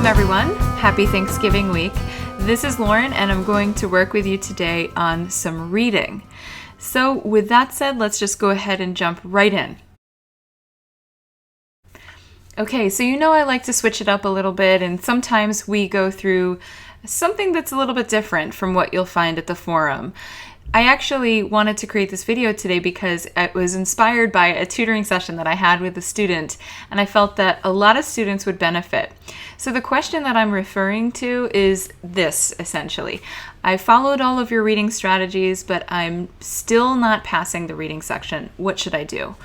Welcome everyone. Happy Thanksgiving week. This is Lauren and I'm going to work with you today on some reading. So with that said, let's just go ahead and jump right in. Okay, so you know I like to switch it up a little bit, and sometimes we go through something that's a little bit different from what you'll find at the forum. I actually wanted to create this video today because it was inspired by a tutoring session that I had with a student, and I felt that a lot of students would benefit. So the question that I'm referring to is this, essentially. I followed all of your reading strategies, but I'm still not passing the reading section. What should I do?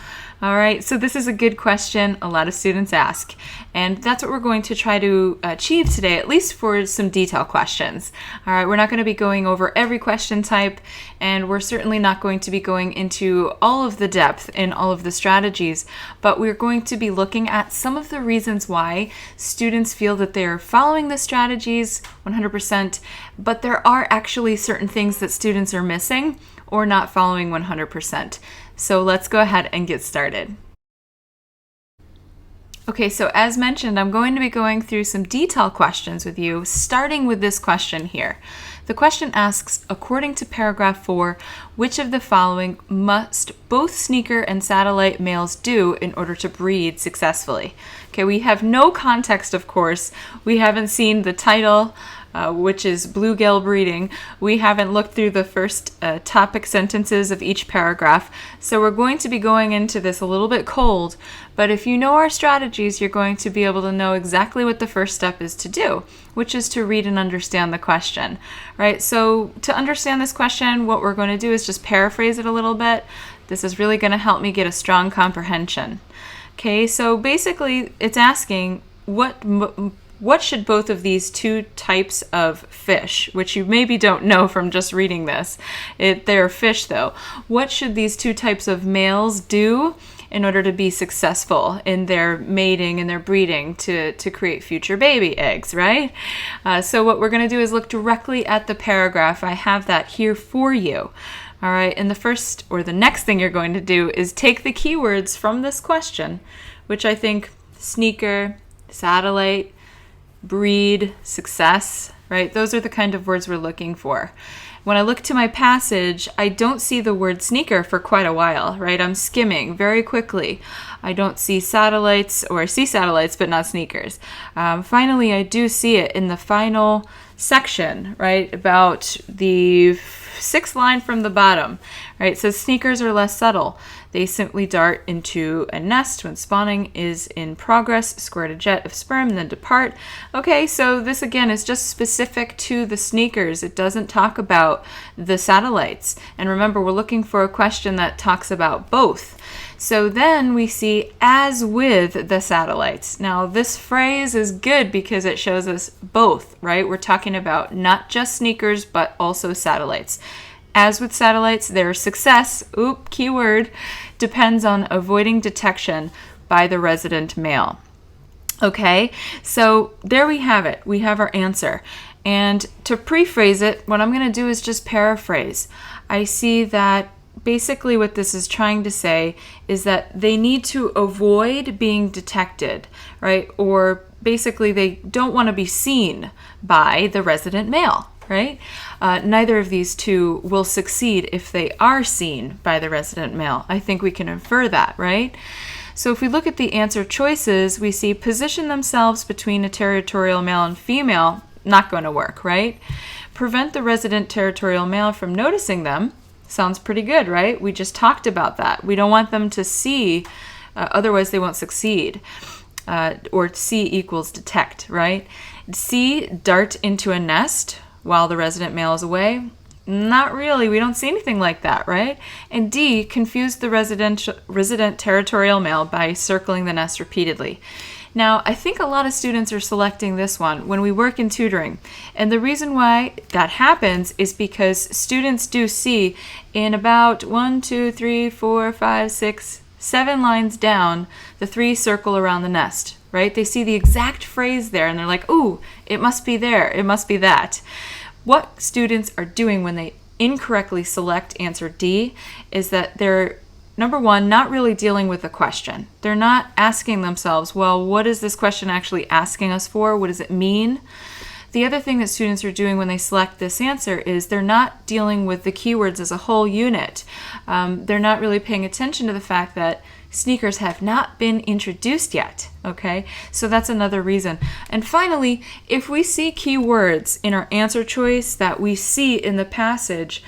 All right, so this is a good question a lot of students ask, and that's what we're going to try to achieve today, at least for some detail questions. All right, we're not going to be going over every question type, and we're certainly not going to be going into all of the depth in all of the strategies, but we're going to be looking at some of the reasons why students feel that they're following the strategies 100%, but there are actually certain things that students are missing or not following 100%. So let's go ahead and get started. Okay, so as mentioned, I'm going to be going through some detail questions with you, starting with this question here. The question asks, according to paragraph 4, which of the following must both sneaker and satellite males do in order to breed successfully? Okay, we have no context, of course. We haven't seen the title, which is bluegill breeding. We haven't looked through the first topic sentences of each paragraph, so we're going to be going into this a little bit cold, but if you know our strategies, you're going to be able to know exactly what the first step is to do, which is to read and understand the question, right? So to understand this question, what we're going to do is just paraphrase it a little bit. This is really going to help me get a strong comprehension. Okay, so basically it's asking what should both of these two types of fish, which you maybe don't know from just reading this, they're fish though, what should these two types of males do in order to be successful in their mating and their breeding to create future baby eggs, right? So what we're going to do is look directly at the paragraph. I have that here for you. All right, and the next thing you're going to do is take the keywords from this question, which I think sneaker, satellite, breed, success, right? Those are the kind of words we're looking for. When I look to my passage, I don't see the word sneaker for quite a while, right? I'm skimming very quickly. I don't see satellites, or I see satellites, but not sneakers. Finally, I do see it in the final section, right? About the 6th line from the bottom, right? It says sneakers are less subtle. They simply dart into a nest when spawning is in progress, squirt a jet of sperm, and then depart. Okay, so this again is just specific to the sneakers. It doesn't talk about the satellites. And remember, we're looking for a question that talks about both. So then we see as with the satellites. Now this phrase is good because it shows us both, right? We're talking about not just sneakers, but also satellites. As with satellites, their success, keyword, depends on avoiding detection by the resident male. Okay, so there we have it. We have our answer. And to prephrase it, what I'm going to do is just paraphrase. I see that basically what this is trying to say is that they need to avoid being detected, right? Or basically they don't want to be seen by the resident male, right? Neither of these two will succeed if they are seen by the resident male. I think we can infer that, right? So if we look at the answer choices, we see position themselves between a territorial male and female, not going to work, right? Prevent the resident territorial male from noticing them. Sounds pretty good, right? We just talked about that. We don't want them to see, otherwise they won't succeed. Or C equals detect, right? C, dart into a nest while the resident male is away. Not really. We don't see anything like that, right? And D, confuse the resident territorial male by circling the nest repeatedly. Now, I think a lot of students are selecting this one when we work in tutoring. And the reason why that happens is because students do see in about 1, 2, 3, 4, 5, 6, 7 lines down, the 3 circle around the nest, right? They see the exact phrase there and they're like, ooh, it must be there. It must be that. What students are doing when they incorrectly select answer D is that they're number one, not really dealing with the question. They're not asking themselves, well, what is this question actually asking us for? What does it mean? The other thing that students are doing when they select this answer is they're not dealing with the keywords as a whole unit. They're not really paying attention to the fact that sneakers have not been introduced yet, okay? So that's another reason. And finally, if we see keywords in our answer choice that we see in the passage,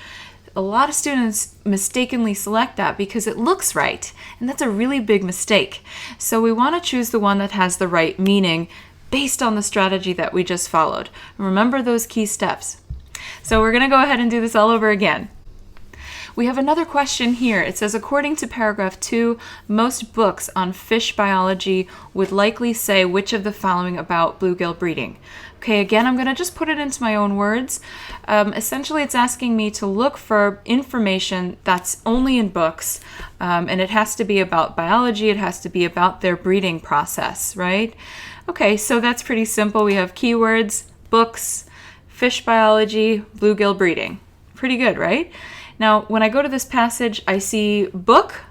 a lot of students mistakenly select that because it looks right, and that's a really big mistake. So we want to choose the one that has the right meaning based on the strategy that we just followed. Remember those key steps. So we're going to go ahead and do this all over again. We have another question here. It says, according to paragraph 2, most books on fish biology would likely say which of the following about bluegill breeding. Okay, again, I'm going to just put it into my own words. Essentially, it's asking me to look for information that's only in books, and it has to be about biology. It has to be about their breeding process, right? Okay, so that's pretty simple. We have keywords, books, fish biology, bluegill breeding. Pretty good, right? Now, when I go to this passage, I see book,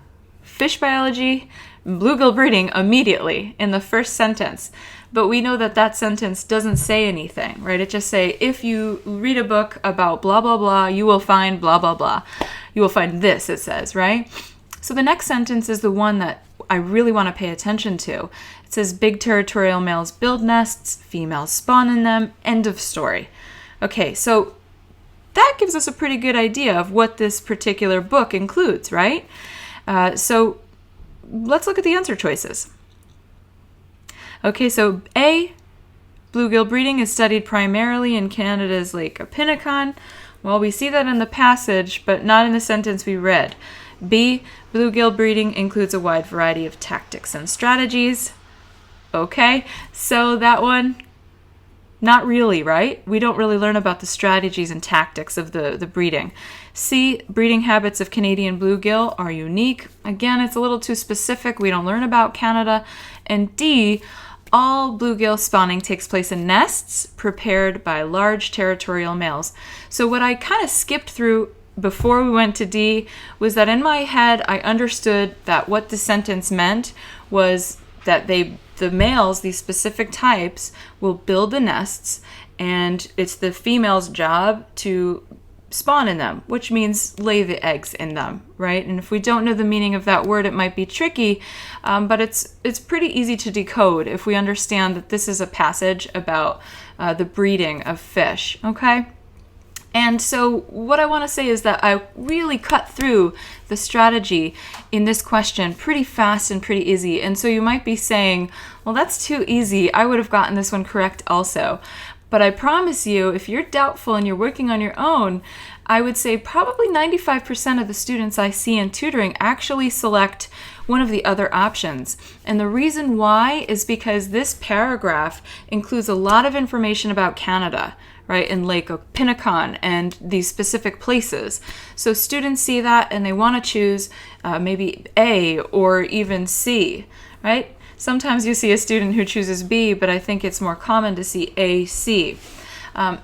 fish biology, bluegill breeding immediately in the first sentence. But we know that that sentence doesn't say anything, right? It just say, if you read a book about blah, blah, blah, you will find blah, blah, blah. You will find this, it says, right? So the next sentence is the one that I really want to pay attention to. It says, big territorial males build nests, females spawn in them, end of story. Okay, so that gives us a pretty good idea of what this particular book includes, right? So let's look at the answer choices. Okay, so A, bluegill breeding is studied primarily in Canada's Lake Oppinicon. Well, we see that in the passage, but not in the sentence we read. B, bluegill breeding includes a wide variety of tactics and strategies. Okay, so that one, not really, right? We don't really learn about the strategies and tactics of the breeding. C, breeding habits of Canadian bluegill are unique. Again, it's a little too specific. We don't learn about Canada. And D, all bluegill spawning takes place in nests prepared by large territorial males. So what I kind of skipped through before we went to D was that in my head, I understood that what the sentence meant was that the males, these specific types, will build the nests, and it's the female's job to spawn in them, which means lay the eggs in them, right? And if we don't know the meaning of that word, it might be tricky, but it's pretty easy to decode if we understand that this is a passage about the breeding of fish, okay? And so what I want to say is that I really cut through the strategy in this question pretty fast and pretty easy. And so you might be saying, well, that's too easy. I would have gotten this one correct also. But I promise you, if you're doubtful and you're working on your own, I would say probably 95% of the students I see in tutoring actually select one of the other options. And the reason why is because this paragraph includes a lot of information about Canada, right, in Lake Oppinicon and these specific places. So students see that and they want to choose maybe A or even C, right? Sometimes you see a student who chooses B, but I think it's more common to see A, C.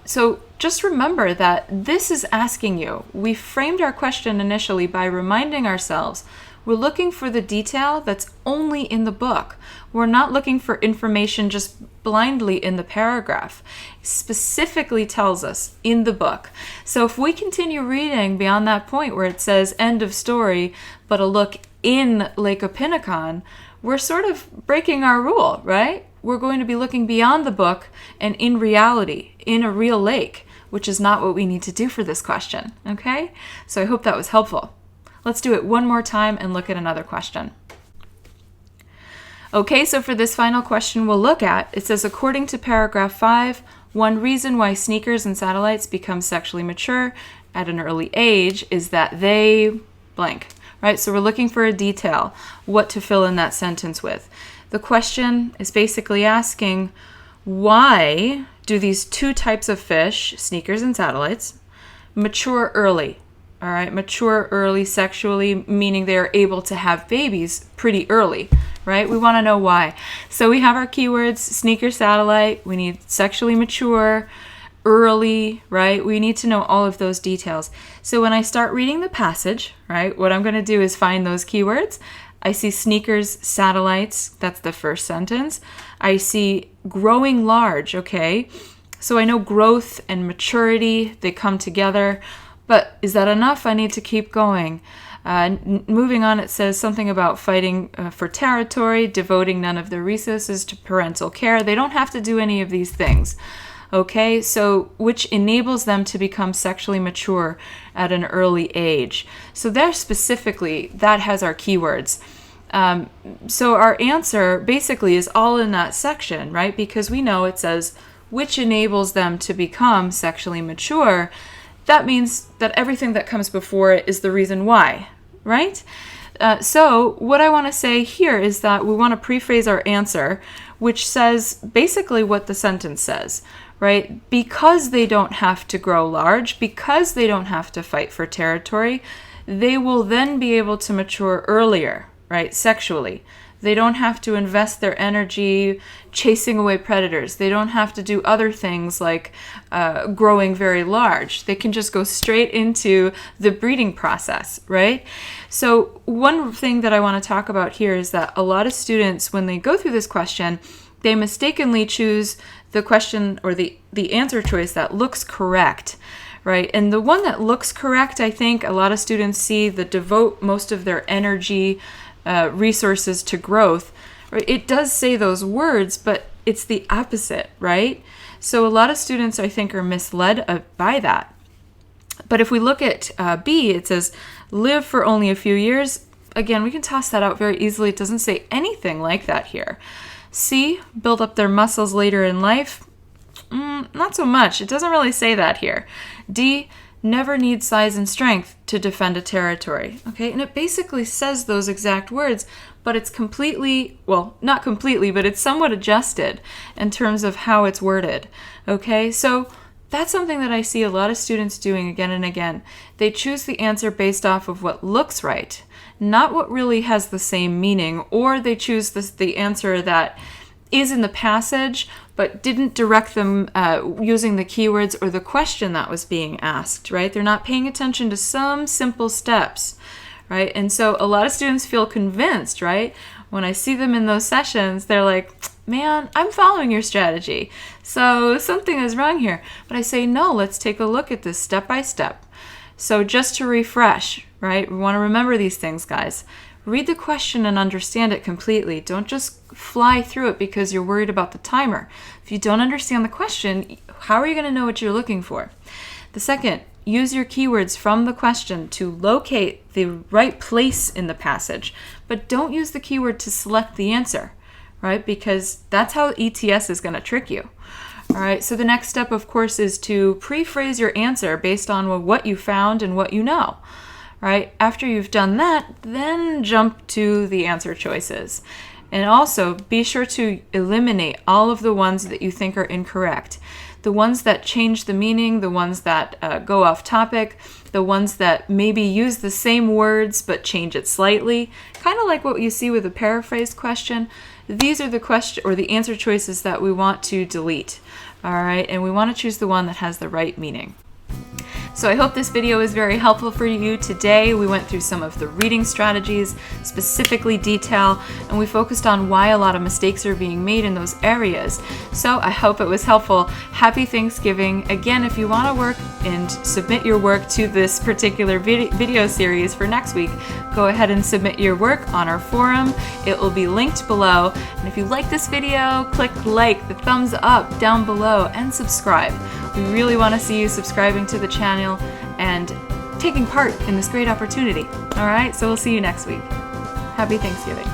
So just remember that this is asking you. We framed our question initially by reminding ourselves we're looking for the detail that's only in the book. We're not looking for information just blindly in the paragraph. It specifically tells us in the book. So if we continue reading beyond that point where it says end of story, but a look in Lake Oppinicon, we're sort of breaking our rule, right? We're going to be looking beyond the book and in reality, in a real lake, which is not what we need to do for this question, okay? So I hope that was helpful. Let's do it one more time and look at another question. Okay, so for this final question we'll look at, it says, according to paragraph 5, one reason why sneakers and satellites become sexually mature at an early age is that they blank, right? So we're looking for a detail, what to fill in that sentence with. The question is basically asking, why do these two types of fish, sneakers and satellites, mature early? All right, mature early sexually, meaning they're able to have babies pretty early, right? We want to know why. So we have our keywords, sneaker, satellite. We need sexually mature early, right? We need to know all of those details. So when I start reading the passage, right, what I'm going to do is find those keywords. I see sneakers, satellites, that's the first sentence. I see growing large, okay? So I know growth and maturity, they come together. But is that enough? I need to keep going. Moving on, it says something about fighting for territory, devoting none of their resources to parental care. They don't have to do any of these things. Okay, so which enables them to become sexually mature at an early age. So there specifically, that has our keywords. So our answer basically is all in that section, right? Because we know it says which enables them to become sexually mature. That means that everything that comes before it is the reason why, right? So what I want to say here is that we want to prephrase our answer, which says basically what the sentence says, right? Because they don't have to grow large, because they don't have to fight for territory, they will then be able to mature earlier, right? Sexually. They don't have to invest their energy chasing away predators. They don't have to do other things like growing very large. They can just go straight into the breeding process, right? So one thing that I want to talk about here is that a lot of students, when they go through this question, they mistakenly choose the question or the answer choice that looks correct, right? And the one that looks correct, I think a lot of students see the devote most of their energy, resources to growth. Right? It does say those words, but it's the opposite, right? So a lot of students, I think, are misled by that. But if we look at B, it says live for only a few years. Again, we can toss that out very easily. It doesn't say anything like that here. C, build up their muscles later in life. Not so much. It doesn't really say that here. D, never need size and strength to defend a territory. Okay, and it basically says those exact words, but it's completely, well, not completely, but it's somewhat adjusted in terms of how it's worded. Okay, so that's something that I see a lot of students doing again and again. They choose the answer based off of what looks right, not what really has the same meaning, or they choose the answer that is in the passage, but didn't direct them using the keywords or the question that was being asked, right? They're not paying attention to some simple steps, right? And so a lot of students feel convinced, right? When I see them in those sessions, they're like, man, I'm following your strategy, so something is wrong here. But I say, no, let's take a look at this step by step. So just to refresh, right? We want to remember these things, guys. Read the question and understand it completely. Don't just fly through it because you're worried about the timer. If you don't understand the question, how are you going to know what you're looking for? The second, use your keywords from the question to locate the right place in the passage, but don't use the keyword to select the answer, right? Because that's how ETS is going to trick you. All right, so the next step, of course, is to prephrase your answer based on what you found and what you know. Right? After you've done that, then jump to the answer choices. And also be sure to eliminate all of the ones that you think are incorrect. The ones that change the meaning, the ones that go off topic, the ones that maybe use the same words but change it slightly, kind of like what you see with a paraphrased question. These are the question or the answer choices that we want to delete. All right, and we want to choose the one that has the right meaning. So I hope this video is very helpful for you today. We went through some of the reading strategies, specifically detail, and we focused on why a lot of mistakes are being made in those areas. So I hope it was helpful. Happy Thanksgiving. Again, if you want to work and submit your work to this particular video series for next week, go ahead and submit your work on our forum. It will be linked below. And if you like this video, click like, the thumbs up down below, and subscribe. We really want to see you subscribing to the channel and taking part in this great opportunity. All right, so we'll see you next week. Happy Thanksgiving.